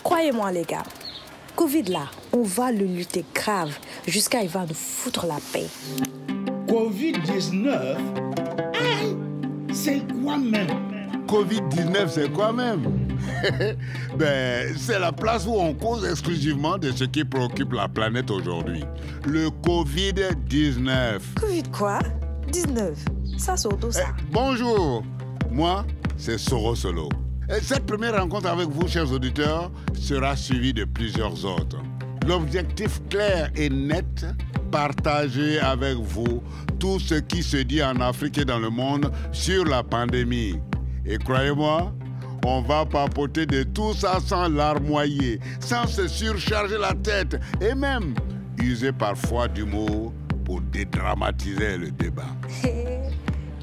Croyez-moi les gars, Covid là, on va le lutter grave jusqu'à il va nous foutre la paix. Covid-19? Aïe, c'est quoi même? Covid-19, c'est quoi même? C'est la place où on cause exclusivement de ce qui préoccupe la planète aujourd'hui. Le Covid-19. Covid quoi? 19? Ça surtout ça. Bonjour, moi, c'est Soro Solo. Cette première rencontre avec vous, chers auditeurs, sera suivie de plusieurs autres. L'objectif clair et net, partager avec vous tout ce qui se dit en Afrique et dans le monde sur la pandémie. Et croyez-moi, on va papoter de tout ça sans larmoyer, sans se surcharger la tête et même user parfois d'humour pour dédramatiser le débat.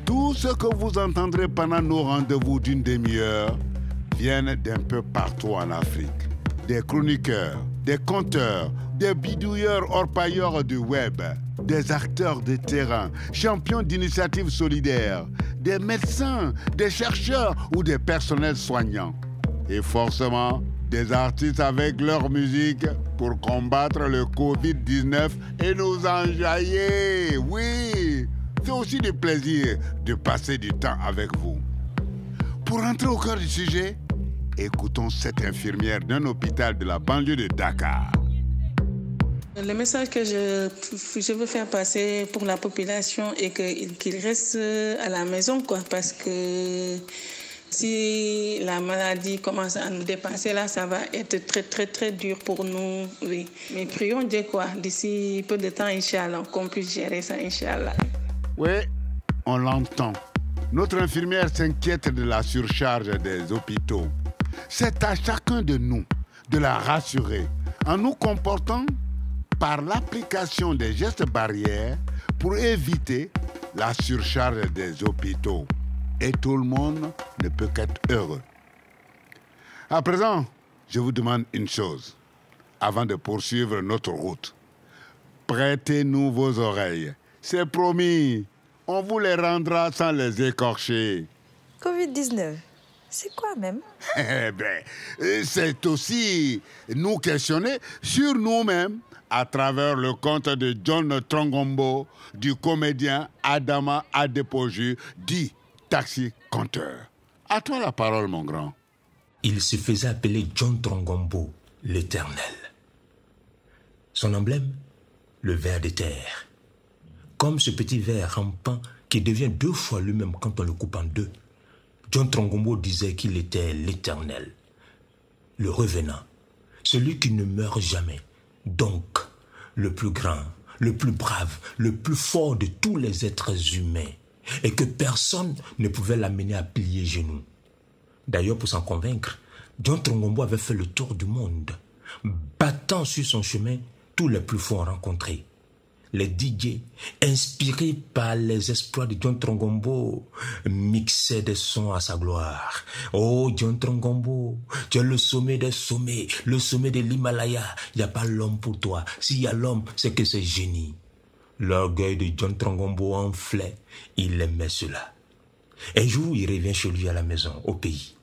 Tout ce que vous entendrez pendant nos rendez-vous d'une demi-heure viennent d'un peu partout en Afrique. Des chroniqueurs, des conteurs, des bidouilleurs orpailleurs du web, des acteurs de terrain, champions d'initiatives solidaires, des médecins, des chercheurs ou des personnels soignants. Et forcément, des artistes avec leur musique pour combattre le Covid-19 et nous enjailler. Oui, c'est aussi du plaisir de passer du temps avec vous. Pour entrer au cœur du sujet, écoutons cette infirmière d'un hôpital de la banlieue de Dakar. Le message que je veux faire passer pour la population est qu'ils restent à la maison, quoi, parce que si la maladie commence à nous dépasser, là, ça va être très, très, très dur pour nous. Oui. Mais prions Dieu, quoi, d'ici peu de temps, Inch'Allah, qu'on puisse gérer ça, Inch'Allah. Oui, on l'entend. Notre infirmière s'inquiète de la surcharge des hôpitaux. C'est à chacun de nous de la rassurer en nous comportant par l'application des gestes barrières pour éviter la surcharge des hôpitaux. Et tout le monde ne peut qu'être heureux. À présent, je vous demande une chose, avant de poursuivre notre route. Prêtez-nous vos oreilles. C'est promis, on vous les rendra sans les écorcher. Covid-19, c'est quoi même? C'est aussi nous questionner sur nous-mêmes à travers le conte de John Trongombo, du comédien Adama Adepoju, dit Taxi Conteur. À toi la parole, mon grand. Il se faisait appeler John Trongombo, l'Éternel. Son emblème, le ver de terre. Comme ce petit ver rampant qui devient 2 fois lui-même quand on le coupe en 2, John Trongombo disait qu'il était l'Éternel, le revenant, celui qui ne meurt jamais. Donc, le plus grand, le plus brave, le plus fort de tous les êtres humains, et que personne ne pouvait l'amener à plier genoux. D'ailleurs, pour s'en convaincre, John Trongombo avait fait le tour du monde, battant sur son chemin tous les plus forts rencontrés. Les DJ, inspirés par les exploits de John Trongombo, mixaient des sons à sa gloire. Oh, John Trongombo, tu es le sommet des sommets, le sommet de l'Himalaya. Il n'y a pas l'homme pour toi. S'il y a l'homme, c'est que c'est génie. L'orgueil de John Trongombo enflait. Il aimait cela. Un jour, il revient chez lui à la maison, au pays.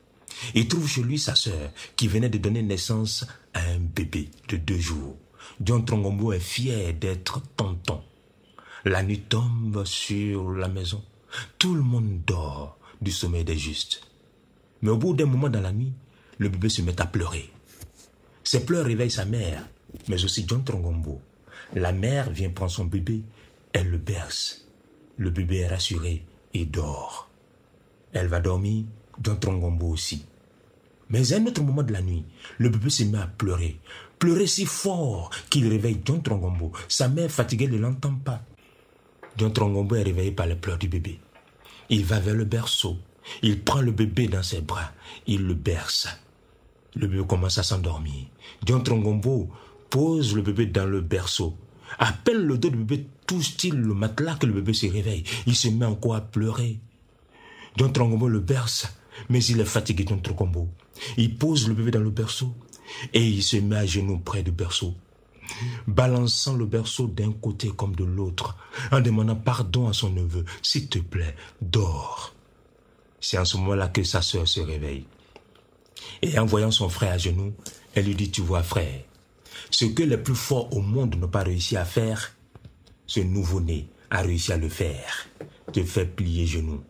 Il trouve chez lui sa sœur, qui venait de donner naissance à un bébé de 2 jours. John Trongombo est fier d'être tonton. La nuit tombe sur la maison. Tout le monde dort du sommeil des justes. Mais au bout d'un moment dans la nuit, le bébé se met à pleurer. Ses pleurs réveillent sa mère, mais aussi John Trongombo. La mère vient prendre son bébé, elle le berce. Le bébé est rassuré et dort. Elle va dormir, John Trongombo aussi. Mais à un autre moment de la nuit, le bébé se met à pleurer. Pleurer si fort qu'il réveille John Trongombo. Sa mère fatiguée ne l'entend pas. John Trongombo est réveillé par les pleurs du bébé. Il va vers le berceau. Il prend le bébé dans ses bras. Il le berce. Le bébé commence à s'endormir. John Trongombo pose le bébé dans le berceau. À peine le dos du bébé touche-t-il le matelas que le bébé se réveille. Il se met encore à pleurer. John Trongombo le berce, mais il est fatigué, John Trongombo. Il pose le bébé dans le berceau et il se met à genoux près du berceau, balançant le berceau d'un côté comme de l'autre, en demandant pardon à son neveu. « S'il te plaît, dors. » C'est en ce moment-là que sa sœur se réveille. Et en voyant son frère à genoux, Elle lui dit, tu vois frère, ce que les plus forts au monde n'ont pas réussi à faire, ce nouveau-né a réussi à le faire, te faire plier genoux.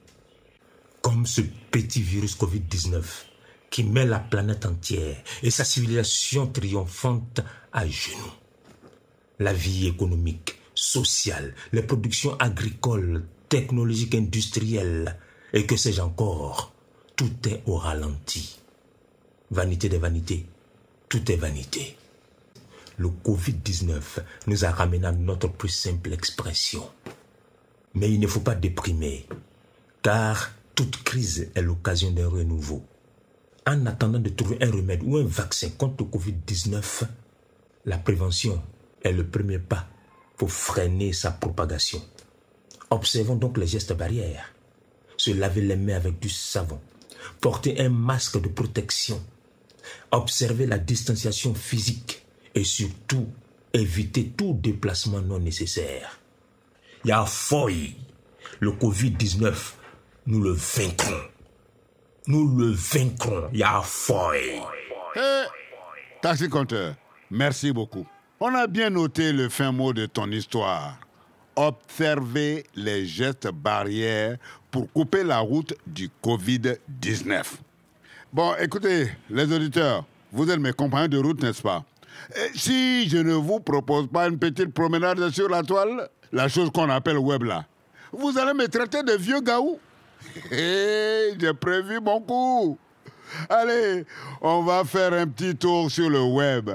Comme ce petit virus Covid-19 qui met la planète entière et sa civilisation triomphante à genoux. La vie économique, sociale, les productions agricoles, technologiques, industrielles et que sais-je encore, tout est au ralenti. Vanité des vanités, tout est vanité. Le Covid-19 nous a ramené à notre plus simple expression. Mais il ne faut pas déprimer, car toute crise est l'occasion d'un renouveau. En attendant de trouver un remède ou un vaccin contre le Covid-19, la prévention est le premier pas pour freiner sa propagation. Observons donc les gestes barrières. Se laver les mains avec du savon. Porter un masque de protection. Observer la distanciation physique. Et surtout, éviter tout déplacement non nécessaire. Y'a foy. Le Covid-19, nous le vaincrons. Nous le vaincrons. Y'a foy. Hey, taxi compteur, merci beaucoup. On a bien noté le fin mot de ton histoire. Observer les gestes barrières pour couper la route du Covid-19. Bon, écoutez, les auditeurs, vous êtes mes compagnons de route, n'est-ce pas? Et si je ne vous propose pas une petite promenade sur la toile, la chose qu'on appelle web là, vous allez me traiter de vieux gaou. J'ai prévu mon coup. Allez, on va faire un petit tour sur le web.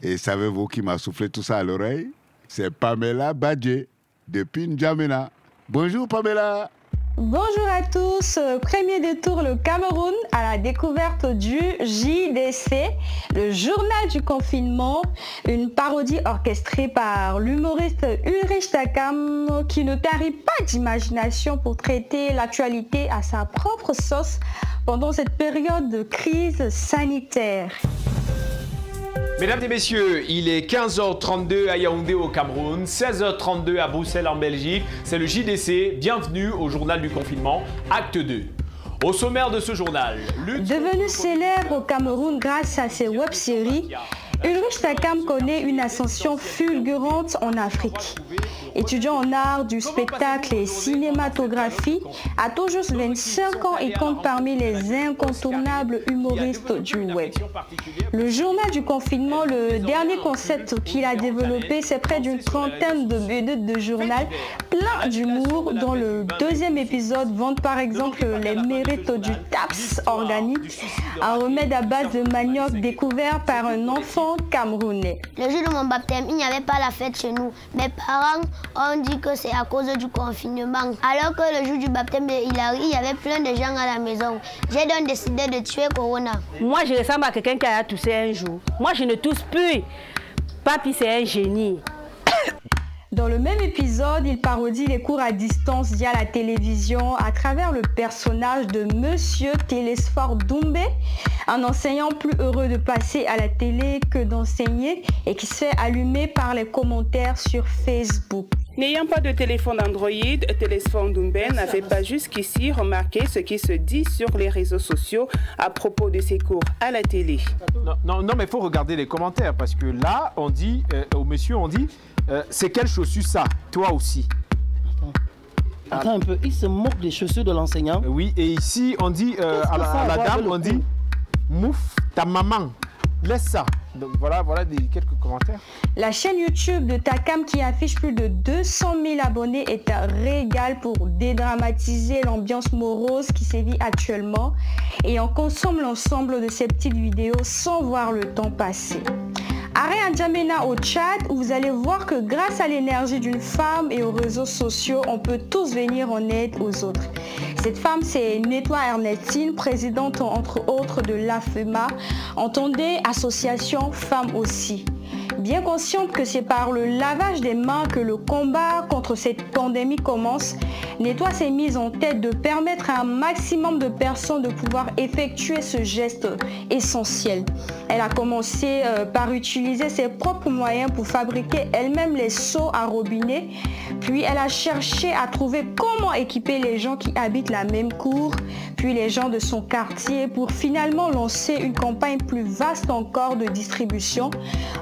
Et savez-vous qui m'a soufflé tout ça à l'oreille? C'est Pamela Badje, depuis N'Djamena. Bonjour Pamela. Bonjour à tous. Premier détour le Cameroun à la découverte du JDC, le journal du confinement, une parodie orchestrée par l'humoriste Ulrich Takam qui ne tarit pas d'imagination pour traiter l'actualité à sa propre sauce pendant cette période de crise sanitaire. Mesdames et messieurs, il est 15h32 à Yaoundé au Cameroun, 16h32 à Bruxelles en Belgique. C'est le JDC. Bienvenue au journal du confinement, acte 2. Au sommaire de ce journal... Devenu célèbre au Cameroun grâce à ses web-séries, Ulrich Takam connaît une ascension fulgurante en Afrique. Étudiant en art du spectacle et cinématographie, à tout juste 25 ans, il compte parmi les incontournables humoristes du web. Le journal du confinement, le dernier concept qu'il a développé, c'est près d'une trentaine de minutes de journal plein d'humour, dont le deuxième épisode vante par exemple les mérites du TAPS organique, un remède à base de manioc découvert par un enfant camerounais. Le jour de mon baptême, il n'y avait pas la fête chez nous. Mes parents ont dit que c'est à cause du confinement. Alors que le jour du baptême de Hilary, il y avait plein de gens à la maison. J'ai donc décidé de tuer Corona. Moi, je ressemble à quelqu'un qui a toussé un jour. Moi, je ne tousse plus. Papi, c'est un génie. Dans le même épisode, il parodie les cours à distance via la télévision à travers le personnage de Monsieur Télésphore Doumbé, un enseignant plus heureux de passer à la télé que d'enseigner et qui se fait allumer par les commentaires sur Facebook. N'ayant pas de téléphone Android, Télésphore Doumbé n'avait pas jusqu'ici remarqué ce qui se dit sur les réseaux sociaux à propos de ses cours à la télé. Non, mais il faut regarder les commentaires parce que là, on dit, au monsieur, on dit, c'est quelle chaussure ça? Toi aussi. Attends un peu, il se moque des chaussures de l'enseignant. Oui, et ici, on dit, à la dame, on dit, mouf, ta maman, laisse ça. Donc voilà quelques commentaires. La chaîne YouTube de Takam qui affiche plus de 200 000 abonnés est un régal pour dédramatiser l'ambiance morose qui sévit actuellement et on consomme l'ensemble de ces petites vidéos sans voir le temps passer. Arrêt N'Djamena au Tchad où vous allez voir que grâce à l'énergie d'une femme et aux réseaux sociaux, on peut tous venir en aide aux autres. Cette femme, c'est Nettoie Ernestine, présidente entre autres de l'AFEMA, entendez association Femmes aussi. Bien consciente que c'est par le lavage des mains que le combat contre cette pandémie commence, Nettoie s'est mise en tête de permettre à un maximum de personnes de pouvoir effectuer ce geste essentiel. Elle a commencé par utiliser ses propres moyens pour fabriquer elle-même les seaux à robinet. Puis elle a cherché à trouver comment équiper les gens qui habitent la même cour, puis les gens de son quartier, pour finalement lancer une campagne plus vaste encore de distribution,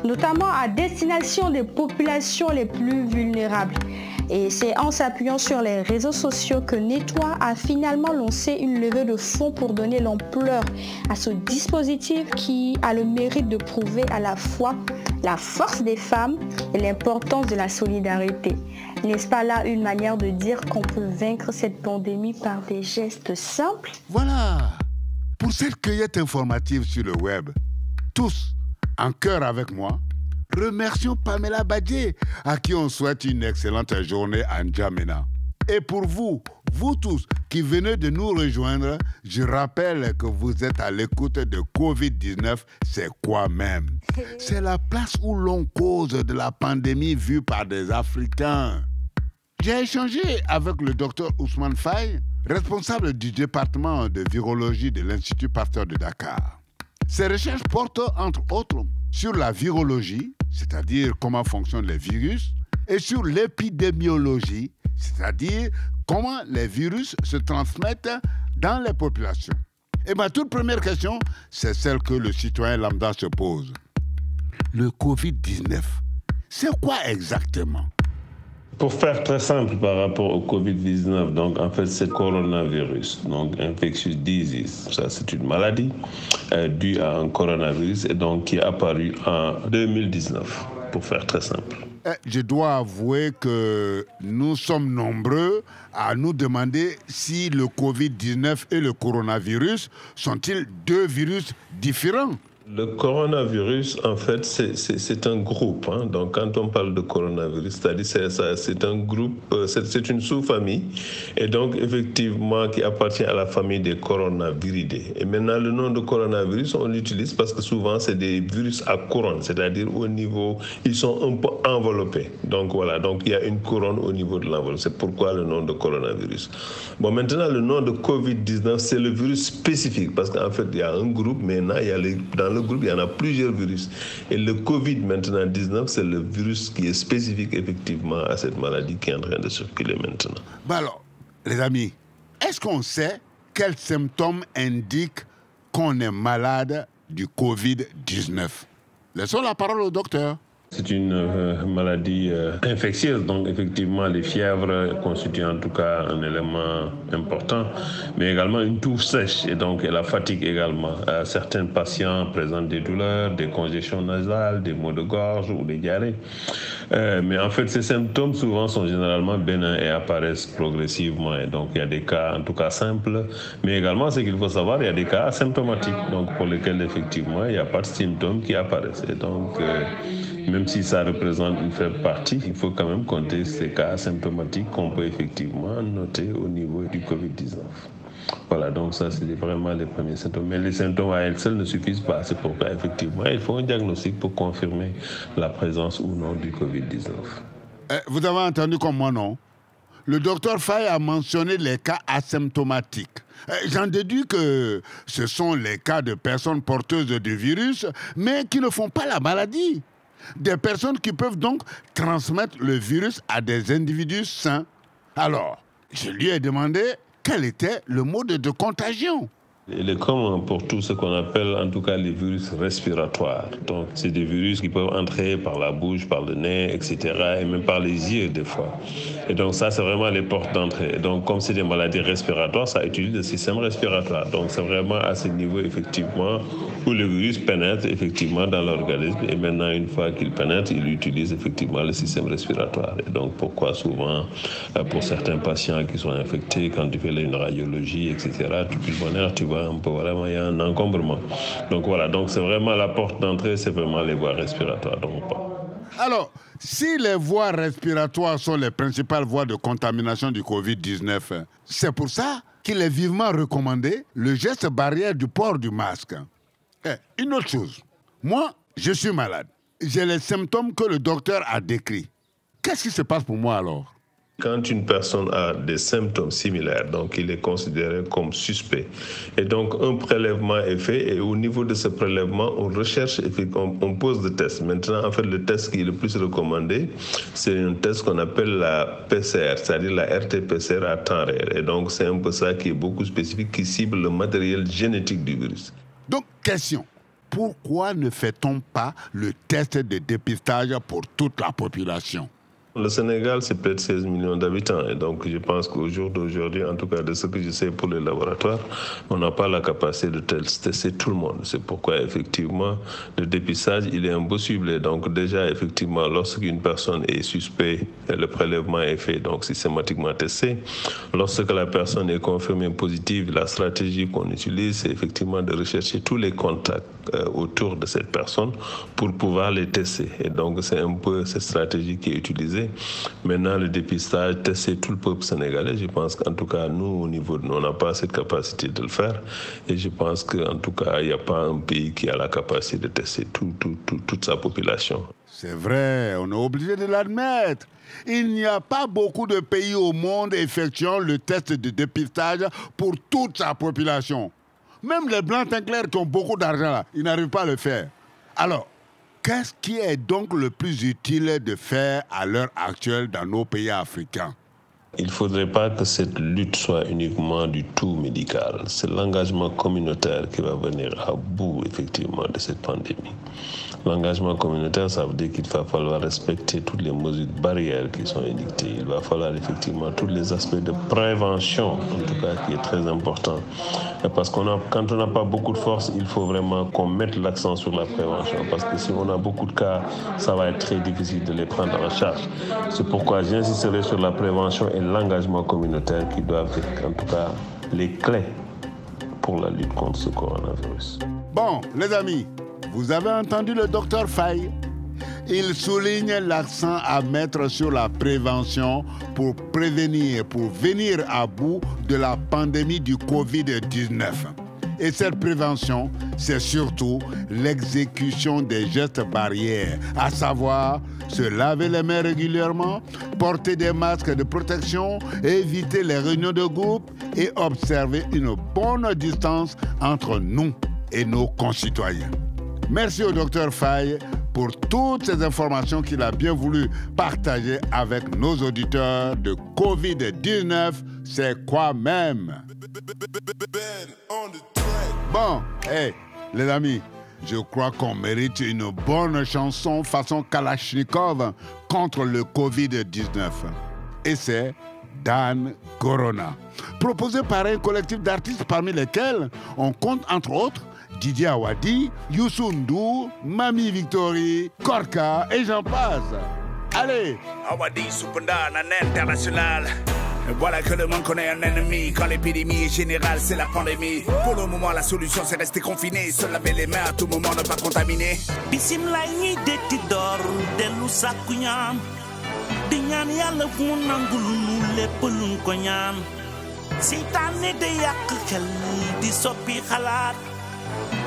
notamment à destination des populations les plus vulnérables. Et c'est en s'appuyant sur les réseaux sociaux que Nettoie a finalement lancé une levée de fonds pour donner l'ampleur à ce dispositif qui a le mérite de prouver à la fois la force des femmes et l'importance de la solidarité. N'est-ce pas là une manière de dire qu'on peut vaincre cette pandémie par des gestes simples? Voilà. Pour cette cueillette informative sur le web, tous, en chœur avec moi, remercions Pamela Badjé, à qui on souhaite une excellente journée à N'Djamena. Et pour vous, vous tous qui venez de nous rejoindre, je rappelle que vous êtes à l'écoute de Covid-19, c'est quoi même? C'est la place où l'on cause de la pandémie vue par des Africains. J'ai échangé avec le docteur Ousmane Faye, responsable du département de virologie de l'Institut Pasteur de Dakar. Ses recherches portent, entre autres, sur la virologie, c'est-à-dire comment fonctionnent les virus, et sur l'épidémiologie, c'est-à-dire comment les virus se transmettent dans les populations. Et ma toute première question, c'est celle que le citoyen lambda se pose. Le Covid-19, c'est quoi exactement? Pour faire très simple par rapport au Covid-19, donc en fait c'est coronavirus, donc infectious disease. Ça c'est une maladie due à un coronavirus et donc qui est apparu en 2019, pour faire très simple. Je dois avouer que nous sommes nombreux à nous demander si le Covid-19 et le coronavirus sont-ils deux virus différents? Le coronavirus, en fait, c'est un groupe. Hein. Donc, quand on parle de coronavirus, c'est-à-dire c'est un groupe, c'est une sous-famille, et donc effectivement qui appartient à la famille des coronaviridés. Et maintenant, le nom de coronavirus, on l'utilise parce que souvent c'est des virus à couronne, c'est-à-dire au niveau, ils sont un peu enveloppés. Donc voilà, donc il y a une couronne au niveau de l'enveloppe. C'est pourquoi le nom de coronavirus. Bon, maintenant, le nom de Covid-19, c'est le virus spécifique, parce qu'en fait, il y a un groupe, maintenant, il y a dans le groupe, il y en a plusieurs virus. Et le Covid, maintenant, 19, c'est le virus qui est spécifique, effectivement, à cette maladie qui est en train de circuler maintenant. Bah alors, les amis, est-ce qu'on sait quels symptômes indiquent qu'on est malade du Covid-19? Laissons la parole au docteur. C'est une maladie infectieuse, donc effectivement les fièvres constituent en tout cas un élément important, mais également une toux sèche et donc la fatigue également. Certains patients présentent des douleurs, des congestions nasales, des maux de gorge ou des diarrhées. Mais en fait ces symptômes souvent sont généralement bénins et apparaissent progressivement. Et donc il y a des cas en tout cas simples, mais également ce qu'il faut savoir, il y a des cas asymptomatiques, donc pour lesquels effectivement il n'y a pas de symptômes qui apparaissent. Et donc même si ça représente une faible partie, il faut quand même compter ces cas asymptomatiques qu'on peut effectivement noter au niveau du Covid-19. Voilà, donc ça c'est vraiment les premiers symptômes. Mais les symptômes à elles seuls ne suffisent pas. C'est pourquoi effectivement il faut un diagnostic pour confirmer la présence ou non du Covid-19. Vous avez entendu comme moi, non? Le docteur Faye a mentionné les cas asymptomatiques. J'en déduis que ce sont les cas de personnes porteuses du virus, mais qui ne font pas la maladie. Des personnes qui peuvent donc transmettre le virus à des individus sains. Alors, je lui ai demandé quel était le mode de contagion. Il est commun pour tout ce qu'on appelle en tout cas les virus respiratoires. Donc c'est des virus qui peuvent entrer par la bouche, par le nez, etc. et même par les yeux des fois. Et donc ça c'est vraiment les portes d'entrée. Et donc comme c'est des maladies respiratoires, ça utilise le système respiratoire. Donc c'est vraiment à ce niveau effectivement où le virus pénètre effectivement dans l'organisme. Et maintenant une fois qu'il pénètre, il utilise effectivement le système respiratoire. Et donc pourquoi souvent pour certains patients qui sont infectés, quand tu fais une radiologie, etc., tu pulmonaire, tu vois un peu, vraiment, il y a un encombrement. Donc voilà, donc c'est vraiment la porte d'entrée, c'est vraiment les voies respiratoires. Donc, alors, si les voies respiratoires sont les principales voies de contamination du Covid-19, c'est pour ça qu'il est vivement recommandé le geste barrière du port du masque. Une autre chose, moi, je suis malade. J'ai les symptômes que le docteur a décrits. Qu'est-ce qui se passe pour moi alors? Quand une personne a des symptômes similaires, donc il est considéré comme suspect. Et donc un prélèvement est fait et au niveau de ce prélèvement, on recherche, on pose des tests. Maintenant, en fait, le test qui est le plus recommandé, c'est un test qu'on appelle la PCR, c'est-à-dire la RT-PCR à temps réel. Et donc c'est un peu ça qui est beaucoup spécifique, qui cible le matériel génétique du virus. Donc, question. Pourquoi ne fait-on pas le test de dépistage pour toute la population? Le Sénégal, c'est près de 16 millions d'habitants. Et donc, je pense qu'au jour d'aujourd'hui, en tout cas de ce que je sais pour les laboratoires, on n'a pas la capacité de tester tout le monde. C'est pourquoi, effectivement, le dépistage, il est impossible. Et donc, déjà, effectivement, lorsqu'une personne est suspecte, le prélèvement est fait, donc systématiquement testé. Lorsque la personne est confirmée positive, la stratégie qu'on utilise, c'est effectivement de rechercher tous les contacts autour de cette personne pour pouvoir les tester. Et donc, c'est un peu cette stratégie qui est utilisée. Maintenant, le dépistage, tester tout le peuple sénégalais, je pense qu'en tout cas, nous, au niveau de nous, on n'a pas cette capacité de le faire. Et je pense qu'en tout cas, il n'y a pas un pays qui a la capacité de tester toute sa population. C'est vrai, on est obligé de l'admettre. Il n'y a pas beaucoup de pays au monde effectuant le test de dépistage pour toute sa population. Même les blancs teint clairs qui ont beaucoup d'argent, là, ils n'arrivent pas à le faire. Alors, qu'est-ce qui est donc le plus utile de faire à l'heure actuelle dans nos pays africains? Il ne faudrait pas que cette lutte soit uniquement du tout médical. C'est l'engagement communautaire qui va venir à bout, effectivement, de cette pandémie. L'engagement communautaire, ça veut dire qu'il va falloir respecter toutes les mesures barrières qui sont édictées. Il va falloir effectivement tous les aspects de prévention, en tout cas, qui est très important. Parce que quand on n'a pas beaucoup de force, il faut vraiment qu'on mette l'accent sur la prévention. Parce que si on a beaucoup de cas, ça va être très difficile de les prendre en charge. C'est pourquoi j'insisterai sur la prévention et l'engagement communautaire qui doivent être, en tout cas, les clés pour la lutte contre ce coronavirus. Bon, les amis, vous avez entendu le docteur Faye. Il souligne l'accent à mettre sur la prévention pour prévenir, pour venir à bout de la pandémie du Covid-19. Et cette prévention, c'est surtout l'exécution des gestes barrières, à savoir se laver les mains régulièrement, porter des masques de protection, éviter les réunions de groupe et observer une bonne distance entre nous et nos concitoyens. Merci au Dr Faye pour toutes ces informations qu'il a bien voulu partager avec nos auditeurs de Covid-19. C'est quoi même? Bon, les amis, je crois qu'on mérite une bonne chanson façon Kalachnikov contre le Covid-19. Et c'est Dan Corona, proposé par un collectif d'artistes parmi lesquels on compte entre autres Didier Awadi, Youssou N'Dour, Mami Victory, Korka et j'en passe. Allez! Awadi Supanda, un international. Voilà que le monde connaît un ennemi. Quand l'épidémie est générale, c'est la pandémie. Pour le moment, la solution, c'est rester confiné. Se laver les mains à tout moment, ne pas contaminer. Bismillah ñi detti dor delu sakku ñaan di ñaan yàlla fu mu nangul nu lépp luñ ko ñaan seytaane de yàq xel di soppi xalaat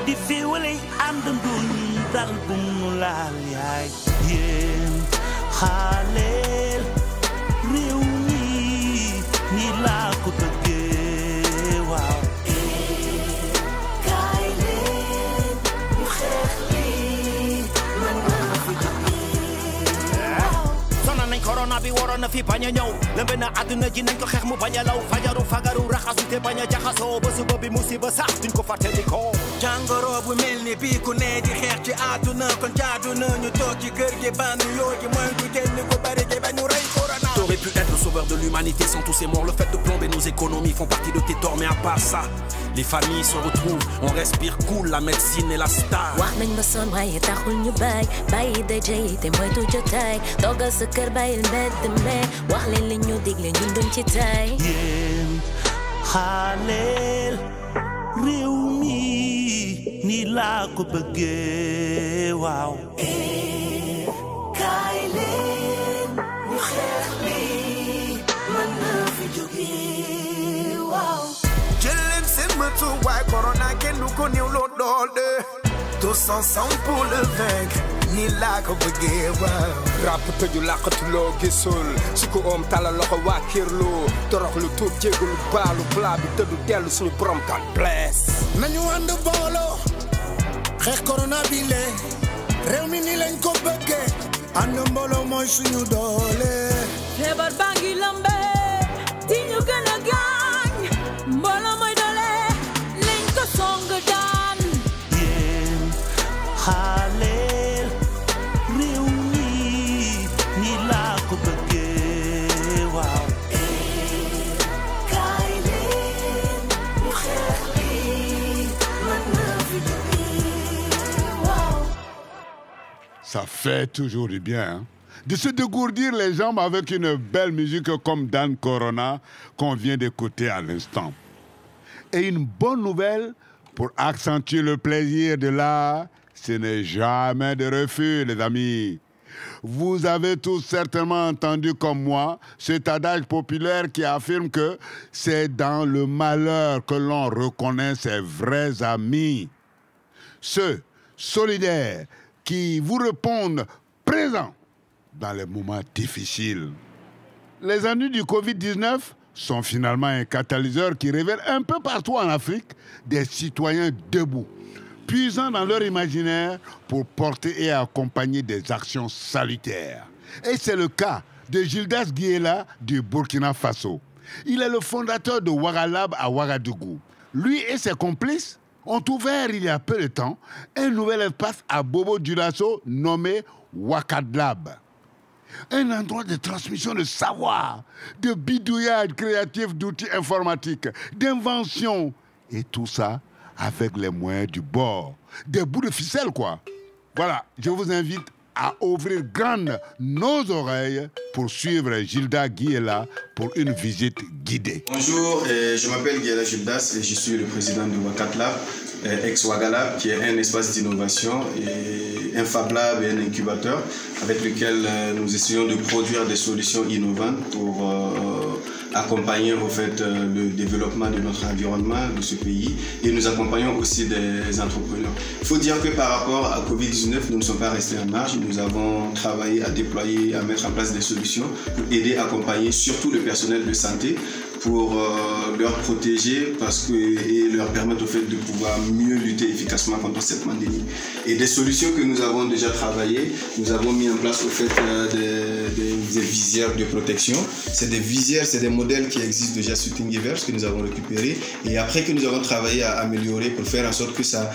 di féewale àndandoo ñu dal bu mu laal yaay yéen xaaleel réew mi ni laa ko bëggee waaw kaay leen ñu xeex lii man maa fi jógee sonal nañ corona bi waroon na fi bañ a ñëw lëmbe na àdduna ji nañ ko xeex mu bañ a law fajaru fagaru raxasu te bañ a jaxasoo ba suba bi musiba sax duñ ko fàtte di ko jàngoro bu mel ni bii ku ne di xeex ci àdduna kon jaadu na ñu toog ci kër gi bànn yoo ji mooy du génn ko bari gi ba ñu rey corona. T'aurais pu être le sauveur de l'humanité sans tous ces morts. Le fait de plomber nos économies font partie de tes torts, mais à part ça, les familles se retrouvent, on respire cool, la médecine et la star. wax nañ ba sonn waaye taxul ñu bàyyi daje yi te moytu jotaay toogal sa kër bàyyil mbedd me wax leen li ñu digle ñun duñ ci tay yéen xaaleel réew mi ni laa ko bëggee waaw kaay leen ñu xeex lii mën na fi jógee waaw jël leen seen mëtu waaye corona kenn du ko néew loo dool de tous ensemble pour le vaincre. Ni la ko bëggee waaw. rap tëju làqatuloo gisul su ko oom tala loxo waa kirlu torox lu tuub jégalu baalu plat bi tëddu dellu suñu borom God bless. nañu ànd booloo xeex corona bi le réew mi ni lañ ko bëggee ànd mbooloo mooy suñu doole. feebar baa ngi lambe di ñu gën a gaañ mbooloo mooy doole lañ ko song daan. yéen xaaleel réew mi ni laa ko bëggee waaw. kaay leen ñu xeex lii mën na fi jógee waaw. Ça fait toujours du bien, hein? De se dégourdir les jambes avec une belle musique comme Dan Corona qu'on vient d'écouter à l'instant. Et une bonne nouvelle pour accentuer le plaisir de l'art, ce n'est jamais de refus, les amis. Vous avez tous certainement entendu comme moi cet adage populaire qui affirme que c'est dans le malheur que l'on reconnaît ses vrais amis. Ceux solidaires qui vous répondent présents dans les moments difficiles. Les ennuis du Covid-19 sont finalement un catalyseur qui révèle un peu partout en Afrique des citoyens debout, puisant dans leur imaginaire pour porter et accompagner des actions salutaires. Et c'est le cas de Gildas Guiela du Burkina Faso. Il est le fondateur de Waralab à Ouagadougou. Lui et ses complices ont ouvert il y a peu de temps un nouvel espace à Bobo Dioulasso nommé Wakadlab. Un endroit de transmission de savoir, de bidouillage créatif d'outils informatiques, d'invention. Et tout ça avec les moyens du bord. Des bouts de ficelle, quoi. Voilà, je vous invite à ouvrir grandes nos oreilles pour suivre Gildas Guiela pour une visite guidée. Bonjour, je m'appelle Guiela Gildas et je suis le président de Wakatlab, ex-Wagalab, qui est un espace d'innovation et un Fab Lab et un incubateur avec lequel nous essayons de produire des solutions innovantes pour accompagner au fait le développement de notre environnement, de ce pays, et nous accompagnons aussi des entrepreneurs. Il faut dire que par rapport à Covid-19, nous ne sommes pas restés en marge. Nous avons travaillé à déployer, à mettre en place des solutions pour aider, accompagner surtout le personnel de santé pour leur protéger et leur permettre au fait de pouvoir mieux lutter efficacement contre cette pandémie. Et des solutions que nous avons déjà travaillées, nous avons mis en place au fait des visières de protection. C'est des visières, c'est des modèles qui existent déjà sur Thingiverse que nous avons récupérés et après que nous avons travaillé à améliorer pour faire en sorte que ça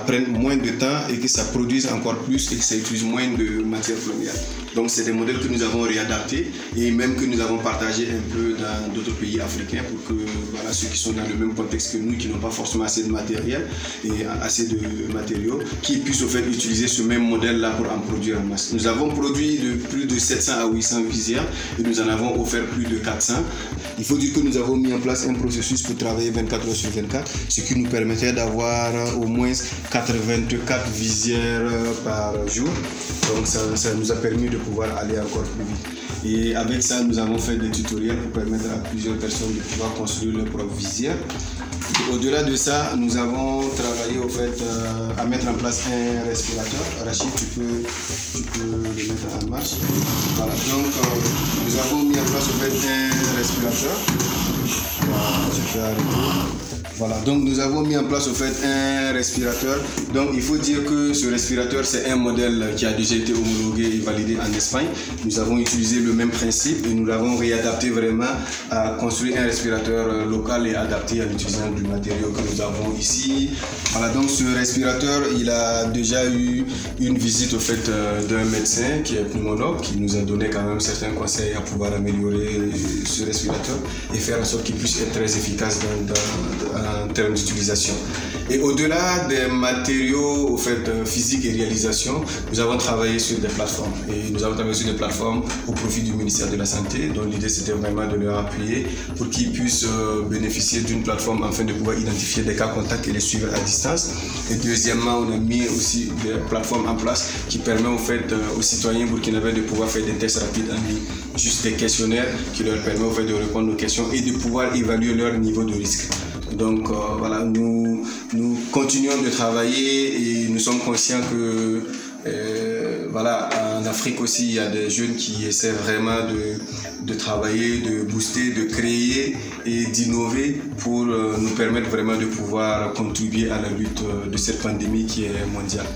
prenne moins de temps et que ça produise encore plus et que ça utilise moins de matières premières. Donc c'est des modèles que nous avons réadaptés et même que nous avons partagés un peu dans d'autres pays africains pour que voilà, ceux qui sont dans le même contexte que nous, qui n'ont pas forcément assez de matériel et assez de matériaux, qui puissent au fait utiliser ce même modèle-là pour en produire en masse. Nous avons produit de plus de 700 à 800 visières et nous en avons offert plus de 400. Il faut dire que nous avons mis en place un processus pour travailler 24 heures sur 24, ce qui nous permettait d'avoir au moins 84 visières par jour. Donc ça nous a permis de pouvoir aller encore plus vite. Et avec ça, nous avons fait des tutoriels pour permettre à plusieurs personnes de pouvoir construire leur propre visière. Au-delà de ça, nous avons travaillé au fait à mettre en place un respirateur. Rachid, tu peux le mettre en marche. Voilà, donc nous avons mis en place au fait un respirateur. Voilà, tu peux arrêter. Voilà, donc nous avons mis en place au fait un respirateur. Donc il faut dire que ce respirateur, c'est un modèle qui a déjà été homologué et validé en Espagne. Nous avons utilisé le même principe et nous l'avons réadapté vraiment à construire un respirateur local et adapté en utilisant du matériau que nous avons ici. Voilà, donc ce respirateur, il a déjà eu une visite au fait d'un médecin qui est pneumologue, qui nous a donné quand même certains conseils à pouvoir améliorer ce respirateur et faire en sorte qu'il puisse être très efficace en termes d'utilisation. Et au-delà des matériaux au fait, physiques et réalisation, nous avons travaillé sur des plateformes. Et nous avons travaillé sur des plateformes au profit du ministère de la Santé, dont l'idée c'était vraiment de leur appuyer pour qu'ils puissent bénéficier d'une plateforme afin de pouvoir identifier des cas contacts et les suivre à distance. Et deuxièmement, on a mis aussi des plateformes en place qui permettent au fait, aux citoyens burkinabés de pouvoir faire des tests rapides en ligne, juste des questionnaires qui leur permettent au fait, de répondre aux questions et de pouvoir évaluer leur niveau de risque. Donc voilà, nous continuons de travailler et nous sommes conscients que voilà, en Afrique aussi, il y a des jeunes qui essaient vraiment de travailler, de booster, de créer et d'innover pour nous permettre vraiment de pouvoir contribuer à la lutte de cette pandémie qui est mondiale.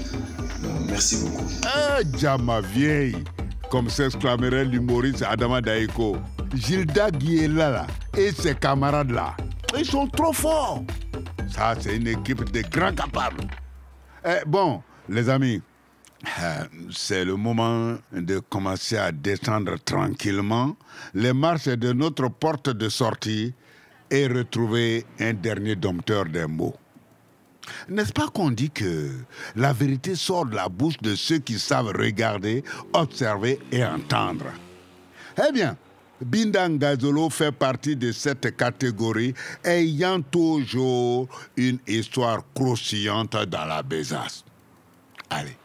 Merci beaucoup. Jama vieille, comme s'exclamerait l'humoriste Adama Daeko. Gilda Guiela et ses camarades là, ils sont trop forts. Ça, c'est une équipe de grands capables. Bon, les amis, c'est le moment de commencer à descendre tranquillement les marches de notre porte de sortie et retrouver un dernier dompteur des mots. N'est-ce pas qu'on dit que la vérité sort de la bouche de ceux qui savent regarder, observer et entendre? Eh bien, Binda Ngazolo fait partie de cette catégorie ayant toujours une histoire croustillante dans la besace. Allez,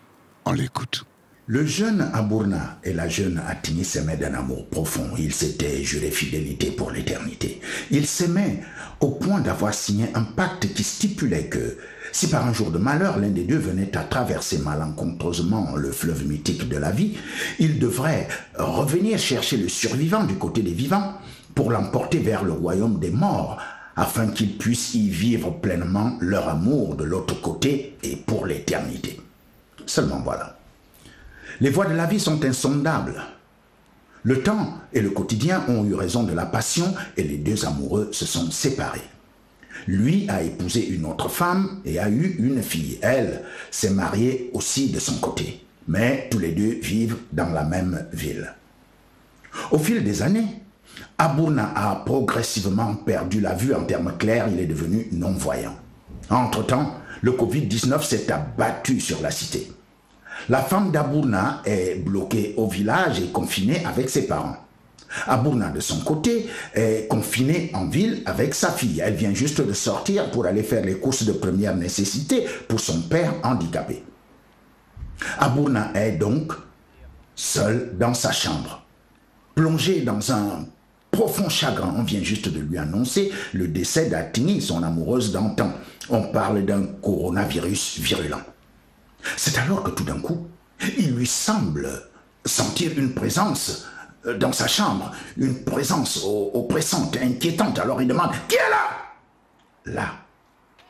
on l'écoute. Le jeune Aburna et la jeune Atini s'aimaient d'un amour profond. Ils s'étaient jurés fidélité pour l'éternité. Ils s'aimaient au point d'avoir signé un pacte qui stipulait que si par un jour de malheur l'un des deux venait à traverser malencontreusement le fleuve mythique de la vie, il devrait revenir chercher le survivant du côté des vivants pour l'emporter vers le royaume des morts, afin qu'ils puissent y vivre pleinement leur amour de l'autre côté et pour l'éternité. Seulement voilà. Les voies de la vie sont insondables. Le temps et le quotidien ont eu raison de la passion et les deux amoureux se sont séparés. Lui a épousé une autre femme et a eu une fille. Elle s'est mariée aussi de son côté. Mais tous les deux vivent dans la même ville. Au fil des années, Aburna a progressivement perdu la vue en termes clairs. Il est devenu non-voyant. Entre-temps, le Covid-19 s'est abattu sur la cité. La femme d'Aburna est bloquée au village et confinée avec ses parents. Aburna, de son côté, est confinée en ville avec sa fille. Elle vient juste de sortir pour aller faire les courses de première nécessité pour son père handicapé. Aburna est donc seule dans sa chambre. Plongée dans un profond chagrin, on vient juste de lui annoncer le décès d'Atini, son amoureuse d'antan. On parle d'un coronavirus virulent. C'est alors que tout d'un coup, il lui semble sentir une présence dans sa chambre, une présence oppressante, inquiétante. Alors il demande « Qui est là ?» Là,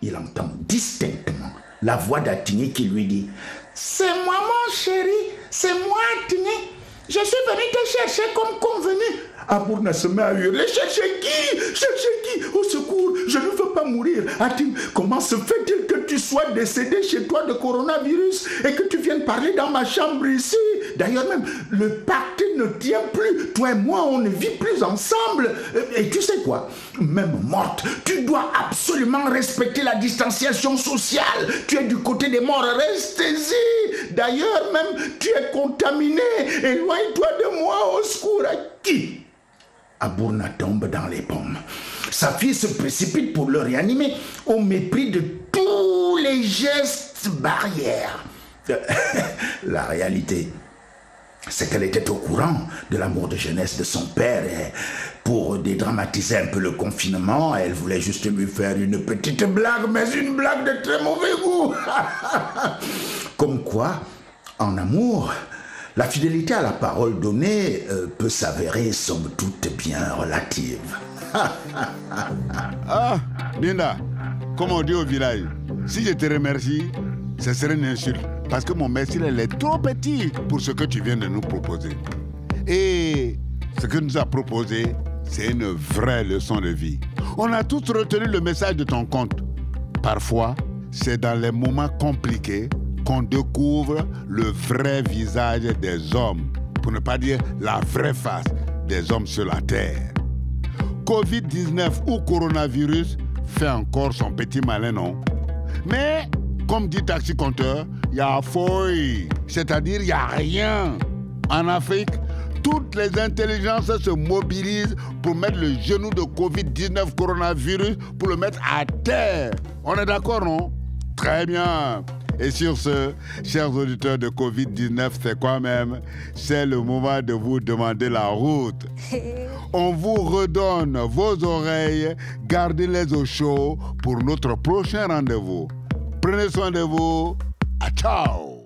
il entend distinctement la voix d'Atini qui lui dit « C'est moi mon chéri, c'est moi Atini, je suis venu te chercher comme convenu. » Aburna se met à hurler « Chercher qui? Chercher qui? Au secours, je ne veux pas mourir. Atini, comment se fait-il que tu sois décédé chez toi de coronavirus et que tu viennes parler dans ma chambre ici? D'ailleurs même, le pacte ne tient plus. Toi et moi, on ne vit plus ensemble. Et tu sais quoi? Même morte, tu dois absolument respecter la distanciation sociale. Tu es du côté des morts, reste-y. D'ailleurs même, tu es contaminé. Éloigne-toi de moi, au secours. À qui? Aburna tombe dans les pommes. Sa fille se précipite pour le réanimer au mépris de tous les gestes barrières. La réalité, c'est qu'elle était au courant de l'amour de jeunesse de son père et pour dédramatiser un peu le confinement, elle voulait juste lui faire une petite blague, mais une blague de très mauvais goût. Comme quoi, en amour, la fidélité à la parole donnée peut s'avérer somme toute bien relative. Ah, Binda, comme on dit au village, si je te remercie, ce serait une insulte. Parce que mon merci, elle est trop petit pour ce que tu viens de nous proposer. Et ce que nous a proposé, c'est une vraie leçon de vie. On a tous retenu le message de ton conte. Parfois, c'est dans les moments compliqués qu'on découvre le vrai visage des hommes, pour ne pas dire la vraie face des hommes sur la terre. Covid-19 ou coronavirus fait encore son petit malin, non? Mais, comme dit Taxi Compteur, il y a fouille, c'est-à-dire il n'y a rien. En Afrique, toutes les intelligences se mobilisent pour mettre le genou de Covid-19 coronavirus, pour le mettre à terre. On est d'accord, non? Très bien. Et sur ce, chers auditeurs de Covid-19, c'est quoi même? C'est le moment de vous demander la route. On vous redonne vos oreilles, gardez-les au chaud pour notre prochain rendez-vous. Prenez soin de vous. Ciao!